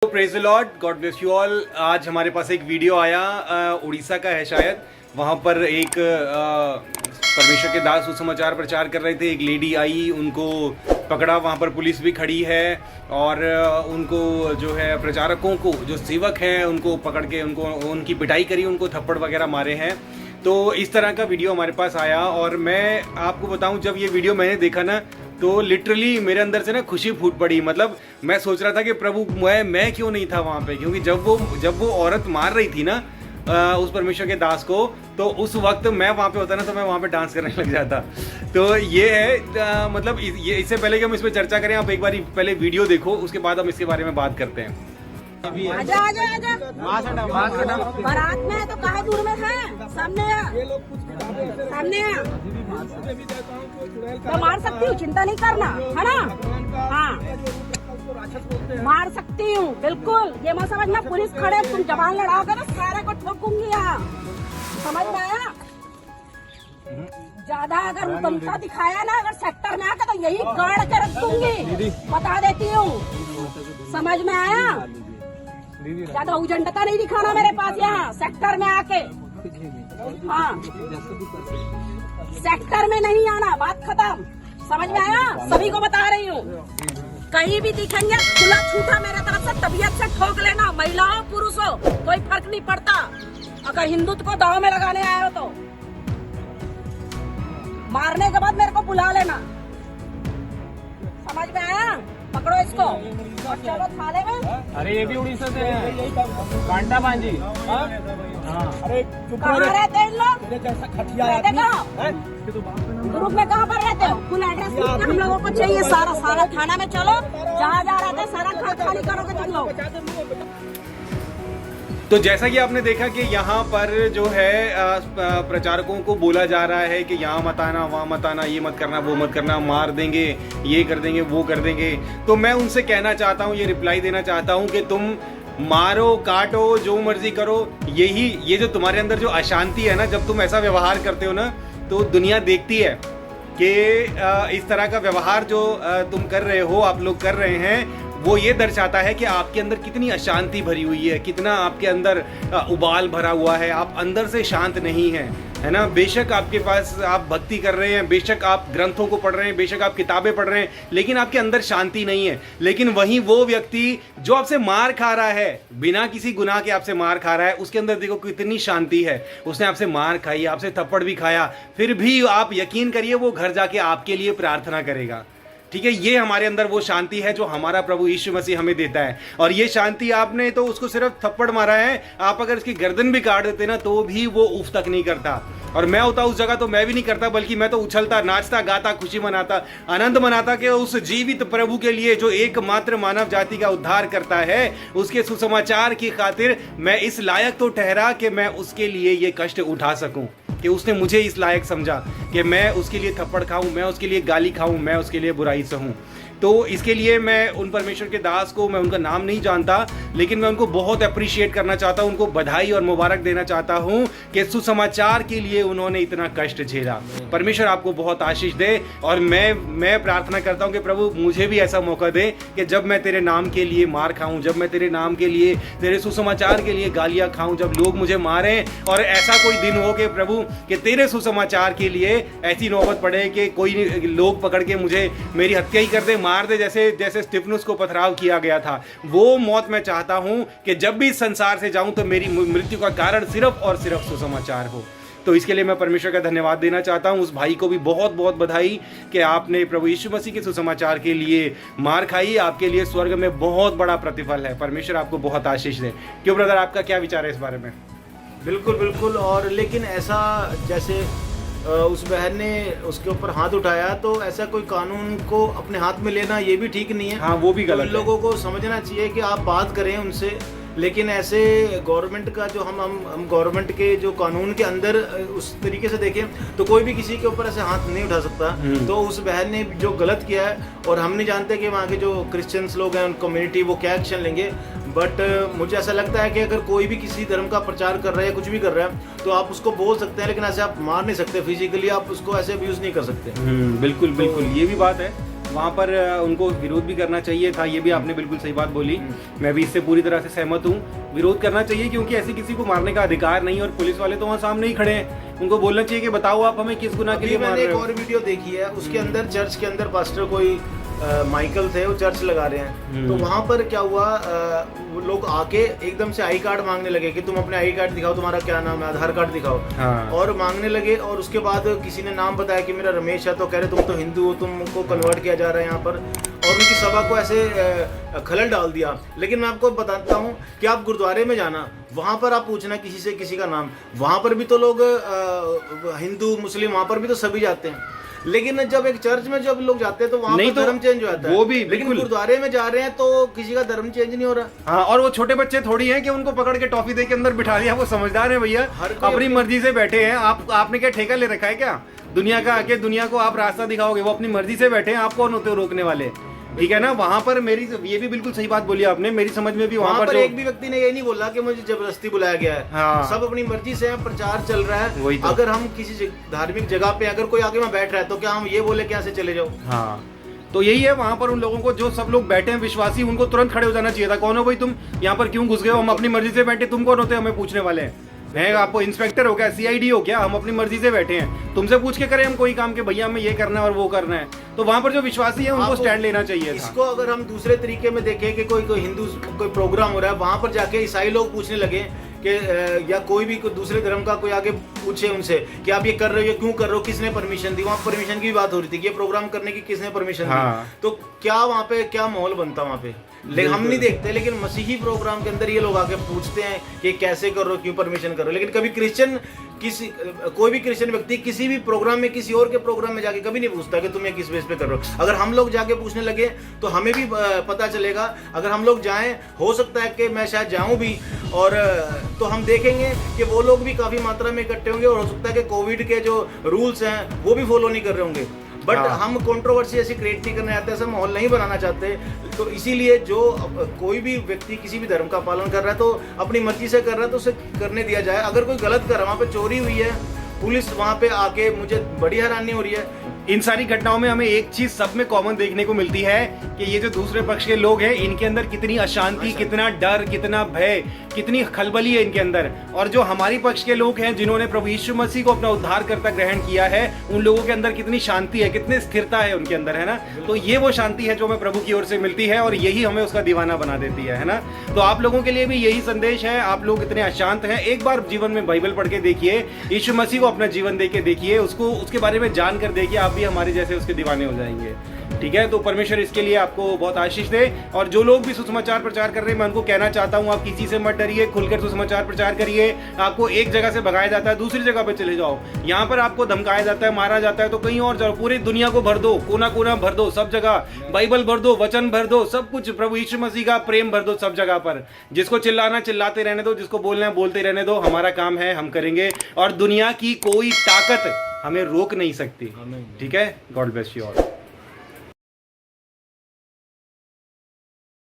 Praise the Lord, God bless you all. आज हमारे पास एक वीडियो आया, उड़ीसा का है शायद। वहाँ पर एक परमेश्वर के दास सुसमाचार प्रचार कर रहे थे। एक लेडी आई, उनको पकड़ा, वहाँ पर पुलिस भी खड़ी है और उनको जो है प्रचारकों को, जो सेवक हैं, उनको पकड़ के उनकी पिटाई करी, उनको थप्पड़ वगैरह मारे हैं। तो इस तरह का वीडियो हमारे पास आया और मैं आपको बताऊं, जब ये वीडियो मैंने देखा ना तो लिटरली मेरे अंदर से ना खुशी फूट पड़ी। मतलब मैं सोच रहा था कि प्रभु मैं क्यों नहीं था वहाँ पे, क्योंकि जब वो औरत मार रही थी ना उस परमेश्वर के दास को, तो उस वक्त मैं वहाँ पे होता ना तो मैं वहाँ पे डांस करने लग जाता। तो ये है मतलब ये इससे पहले कि हम इस पर चर्चा करें, आप एक बार पहले वीडियो देखो, उसके बाद हम इसके बारे में बात करते हैं। आजा आजा आजा बारात में है तो कहाँ दूर में है? सामने आ, सामने आ। तो मार सकती हूँ, चिंता नहीं करना, है ना? हाँ, मार सकती हूँ बिल्कुल। ये मत समझना पुलिस खड़े, तुम जवान लड़ाओगे तो सारे को ठोकूंगी यहाँ, समझ में आया? ज्यादा अगर दमता दिखाया ना, अगर सेक्टर में आकर तो यही गाड़ के रख दूंगी, बता देती हूँ, समझ में आया? ज्यादा उजंडता नहीं दिखाना मेरे पास यहाँ सेक्टर में आके। हाँ, सेक्टर में नहीं आना, बात खत्म, समझ में आया? सभी को बता रही हूँ, कहीं भी दिखेंगे खुला छूटा मेरे तरफ से तबीयत से ठोक लेना, महिला हो पुरुष हो कोई फर्क नहीं पड़ता। अगर हिंदुत्व को दांव में लगाने आए हो तो मारने के बाद मेरे को बुला लेना, समझ में आया? पकड़ो इसको और चलो थाने में। अरे ये भी उड़ीसा से है, कांटा बांजी। अरे कहाँ रहते हैं इन लोग? रहते कहाँ? ग्रुप में कहाँ पर रहते हो? फुल एड्रेस हम लोगों को चाहिए, सारा थाना में चलो, जहाँ जा रहे थे सारा घर खाली करोगे तुम लोग। तो जैसा कि आपने देखा कि यहाँ पर जो है प्रचारकों को बोला जा रहा है कि यहाँ मत आना, वहाँ मत आना, ये मत करना, वो मत करना, मार देंगे, ये कर देंगे, वो कर देंगे। तो मैं उनसे कहना चाहता हूँ, ये रिप्लाई देना चाहता हूँ कि तुम मारो, काटो, जो मर्जी करो, ये जो तुम्हारे अंदर जो अशांति है ना, जब तुम ऐसा व्यवहार करते हो ना तो दुनिया देखती है कि इस तरह का व्यवहार जो तुम कर रहे हो, आप लोग कर रहे हैं, वो ये दर्शाता है कि आपके अंदर कितनी अशांति भरी हुई है, कितना आपके अंदर उबाल भरा हुआ है, आप अंदर से शांत नहीं हैं, है ना? बेशक आपके पास आप भक्ति कर रहे हैं, बेशक आप ग्रंथों को पढ़ रहे हैं, बेशक आप किताबें पढ़ रहे हैं, लेकिन आपके अंदर शांति नहीं है। लेकिन वहीं वो व्यक्ति जो आपसे मार खा रहा है, बिना किसी गुनाह के आपसे मार खा रहा है, उसके अंदर देखो कितनी शांति है। उसने आपसे मार खाई, आपसे थप्पड़ भी खाया, फिर भी आप यकीन करिए वो घर जाके आपके लिए प्रार्थना करेगा। ठीक है, ये हमारे अंदर वो शांति है जो हमारा प्रभु यीशु मसीह हमें देता है। और ये शांति आपने तो उसको सिर्फ थप्पड़ मारा है, आप अगर इसकी गर्दन भी काट देते ना तो भी वो उफ तक नहीं करता। और मैं होता उस जगह तो मैं भी नहीं करता, बल्कि मैं तो उछलता, नाचता, गाता, खुशी मनाता, आनंद मनाता कि उस जीवित प्रभु के लिए जो एकमात्र मानव जाति का उद्धार करता है, उसके सुसमाचार की खातिर मैं इस लायक तो ठहरा कि मैं उसके लिए ये कष्ट उठा सकूं, कि उसने मुझे इस लायक समझा कि मैं उसके लिए थप्पड़ खाऊं, मैं उसके लिए गाली खाऊं, मैं उसके लिए बुराई सहूं। तो इसके लिए मैं उन परमेश्वर के दास को, मैं उनका नाम नहीं जानता, लेकिन मैं उनको बहुत अप्रिशिएट करना चाहता हूं, उनको बधाई और मुबारक देना चाहता हूं कि सुसमाचार के लिए उन्होंने इतना कष्ट झेला। परमेश्वर आपको बहुत आशीष दे। और मैं प्रार्थना करता हूं कि प्रभु मुझे भी ऐसा मौका दे कि जब मैं तेरे नाम के लिए मार खाऊं, जब मैं तेरे नाम के लिए, तेरे सुसमाचार के लिए गालियां खाऊं, जब लोग मुझे मारें, और ऐसा कोई दिन हो कि प्रभु कि तेरे सुसमाचार के लिए ऐसी नौबत पड़े कि कोई लोग पकड़ के मुझे मेरी हत्या ही कर दे, मार दे, जैसे स्टिफनुस को पथराव किया गया था। वो मौत मैं चाहता हूं कि जब भी संसार से जाऊं तो मेरी मृत्यु का कारण सिर्फ और सिर्फ सुसमाचार हो। तो इसके लिए मैं परमेश्वर का धन्यवाद देना चाहता हूं। उस भाई को भी बहुत बहुत बधाई कि आपने प्रभु यीशु मसीह के सुसमाचार के लिए मार खाई। आपके लिए स्वर्ग में बहुत बड़ा प्रतिफल है। परमेश्वर आपको बहुत आशीष दे। क्यों ब्रदर, आपका क्या विचार है इस बारे में? बिल्कुल बिल्कुल। और लेकिन ऐसा जैसे उस बहन ने उसके ऊपर हाथ उठाया, तो ऐसा कोई कानून को अपने हाथ में लेना ये भी ठीक नहीं है। हाँ, वो भी गलत है। लोगों को समझना चाहिए कि आप बात करें उनसे, लेकिन ऐसे गवर्नमेंट का जो हम गवर्नमेंट के जो कानून के अंदर उस तरीके से देखें तो कोई भी किसी के ऊपर ऐसे हाथ नहीं उठा सकता। तो उस बहन ने जो गलत किया है, और हम नहीं जानते कि वहाँ के जो क्रिश्चियंस लोग हैं, उन कम्युनिटी, वो क्या एक्शन लेंगे। बट मुझे ऐसा लगता है कि अगर कोई भी किसी धर्म का प्रचार कर रहा है, कुछ भी कर रहा है, तो आप उसको बोल सकते हैं, लेकिन ऐसे आप मार नहीं सकते। फिजिकली आप उसको ऐसे अब्यूज नहीं कर सकते। बिल्कुल बिल्कुल, ये भी बात है। वहाँ पर उनको विरोध भी करना चाहिए था। ये भी आपने बिल्कुल सही बात बोली, मैं भी इससे पूरी तरह से सहमत हूँ। विरोध करना चाहिए क्योंकि ऐसे किसी को मारने का अधिकार नहीं, और पुलिस वाले तो वहाँ सामने ही खड़े हैं, उनको बोलना चाहिए कि बताओ आप हमें किस गुनाह के लिए मार रहे हो। एक और वीडियो देखी है, उसके अंदर चर्च के अंदर पास्टर कोई माइकल थे, वो चर्च लगा रहे हैं, तो वहां पर क्या हुआ, वो लोग आके एकदम से आई कार्ड मांगने लगे कि तुम अपने आई कार्ड दिखाओ, तुम्हारा क्या नाम है, आधार कार्ड दिखाओ। हाँ। और मांगने लगे, और उसके बाद किसी ने नाम बताया कि मेरा रमेश है, तो कह रहे तुम तो हिंदू हो, तुमको कन्वर्ट किया जा रहा है यहाँ पर, और उनकी सभा को ऐसे खलल डाल दिया। लेकिन मैं आपको बताता हूँ कि आप गुरुद्वारे में जाना, वहाँ पर आप पूछना किसी से किसी का नाम, वहाँ पर भी तो लोग हिंदू मुस्लिम वहाँ पर भी तो सभी जाते हैं, लेकिन जब एक चर्च में जब लोग जाते हैं तो वहाँ पर धर्म चेंज हो जाता है। वो भी लेकिन गुरुद्वारे में जा रहे हैं तो किसी का धर्म चेंज नहीं हो रहा। हाँ, और वो छोटे बच्चे थोड़ी हैं कि उनको पकड़ के टॉफी दे के अंदर बिठा दिया, वो समझदार है भैया, अपनी मर्जी से बैठे हैं। आपने क्या ठेका ले रखा है क्या दुनिया का, आके दुनिया को आप रास्ता दिखाओगे? वो अपनी मर्जी से बैठे हैं, आप कौन होते हो रोकने वाले? ठीक है ना। वहाँ पर मेरी, ये भी बिल्कुल सही बात बोली आपने, मेरी समझ में भी वहाँ पर एक भी व्यक्ति ने ये नहीं बोला कि मुझे जबरदस्ती बुलाया गया है। हाँ। सब अपनी मर्जी से प्रचार चल रहा है। वही तो। अगर हम किसी धार्मिक जगह पे अगर कोई आगे वहाँ बैठ रहा है तो क्या हम ये बोले कि यहाँ से चले जाओ? हाँ, तो यही है, वहाँ पर उन लोगों को, जो सब लोग बैठे हैं विश्वासी, उनको तुरंत खड़े हो जाना चाहिए था। कौन हो भाई तुम, यहाँ पर क्यों घुस गए हो? हम अपनी मर्जी से बैठे, तुम कौन होते हैं हमें पूछने वाले हैं? मैं आपको इंस्पेक्टर हो क्या, सीआईडी हो क्या? हम अपनी मर्जी से बैठे हैं, तुमसे पूछ के करें हम कोई काम के भैया हमें ये करना है और वो करना है? तो वहाँ पर जो विश्वासी है उनको स्टैंड लेना चाहिए था। इसको अगर हम दूसरे तरीके में देखें कि कोई हिंदू कोई प्रोग्राम हो रहा है, वहाँ पर जाके ईसाई लोग पूछने लगे कि या कोई भी दूसरे धर्म का कोई आगे पूछे उनसे कि आप ये कर रहे हो, ये क्यों कर रहे हो, किसने परमिशन दी? वहाँ परमिशन की भी बात हो रही थी कि ये प्रोग्राम करने की किसने परमिशन दी। तो क्या वहाँ पे क्या माहौल बनता वहाँ पे? लेकिन हम नहीं देखते, लेकिन मसीही प्रोग्राम के अंदर ये लोग आके पूछते हैं कि कैसे कर रहे हो, क्यों परमिशन कर रहे हो। लेकिन कभी क्रिश्चियन कोई भी क्रिश्चियन व्यक्ति किसी भी प्रोग्राम में, किसी और के प्रोग्राम में जाके कभी नहीं पूछता कि तुम ये किस बेस पे कर रहे हो। अगर हम लोग जाके पूछने लगे तो हमें भी पता चलेगा। अगर हम लोग जाएं, हो सकता है कि मैं शायद जाऊं भी, और तो हम देखेंगे कि वो लोग भी काफी मात्रा में इकट्ठे होंगे, और हो सकता है कि कोविड के जो रूल्स हैं वो भी फॉलो नहीं कर रहे होंगे। बट हम कंट्रोवर्सी ऐसी क्रिएट नहीं करना चाहते, ऐसा माहौल नहीं बनाना चाहते। तो इसीलिए जो कोई भी व्यक्ति किसी भी धर्म का पालन कर रहा है तो अपनी मर्जी से कर रहा है तो उसे करने दिया जाए। अगर कोई गलत कर रहा है, वहाँ पे चोरी हुई है, पुलिस वहाँ पे आके, मुझे बड़ी हैरानी हो रही है। इन सारी घटनाओं में हमें एक चीज सब में कॉमन देखने को मिलती है कि ये जो दूसरे पक्ष के लोग हैं, इनके अंदर कितनी अशांति, कितना डर, कितना भय, कितनी खलबली है इनके अंदर। और जो हमारी पक्ष के लोग हैं, जिन्होंने प्रभु यीशु मसीह को अपना उद्धारकर्ता ग्रहण किया है, उन लोगों के अंदर कितनी शांति है, कितनी स्थिरता है उनके अंदर, है ना। तो ये वो शांति है जो हमें प्रभु की ओर से मिलती है, और यही हमें उसका दीवाना बना देती है ना। तो आप लोगों के लिए भी यही संदेश है। आप लोग इतने अशांत हैं, एक बार जीवन में बाइबल पढ़ के देखिए, यीशु मसीह को अपना जीवन दे के देखिए, उसको उसके बारे में जान कर देखिए, आप भी हमारे जैसे उसके दीवाने हो जाएंगे। ठीक है, तो परमेश्वर इसके लिए आपको बहुत आशीष दे। और जो लोग भी सुसमाचार प्रचार कर रहे हैं, मैं उनको कहना चाहता हूँ, आप किसी से मत डरिए, खुलकर सुसमाचार प्रचार करिए। आपको एक जगह से भगाया जाता है, दूसरी जगह पे चले जाओ। यहाँ पर आपको धमकाया जाता है, मारा जाता है, तो कहीं और जाओ। पूरी दुनिया को भर दो, कोना कोना भर दो, सब जगह बाइबल भर दो, वचन भर दो, सब कुछ प्रभु यीशु मसीह का प्रेम भर दो सब जगह पर। जिसको चिल्लाना चिल्लाते रहने दो, जिसको बोलना है बोलते रहने दो। हमारा काम है, हम करेंगे, और दुनिया की कोई ताकत हमें रोक नहीं सकती। ठीक है, गॉड ब्लेस यू ऑल।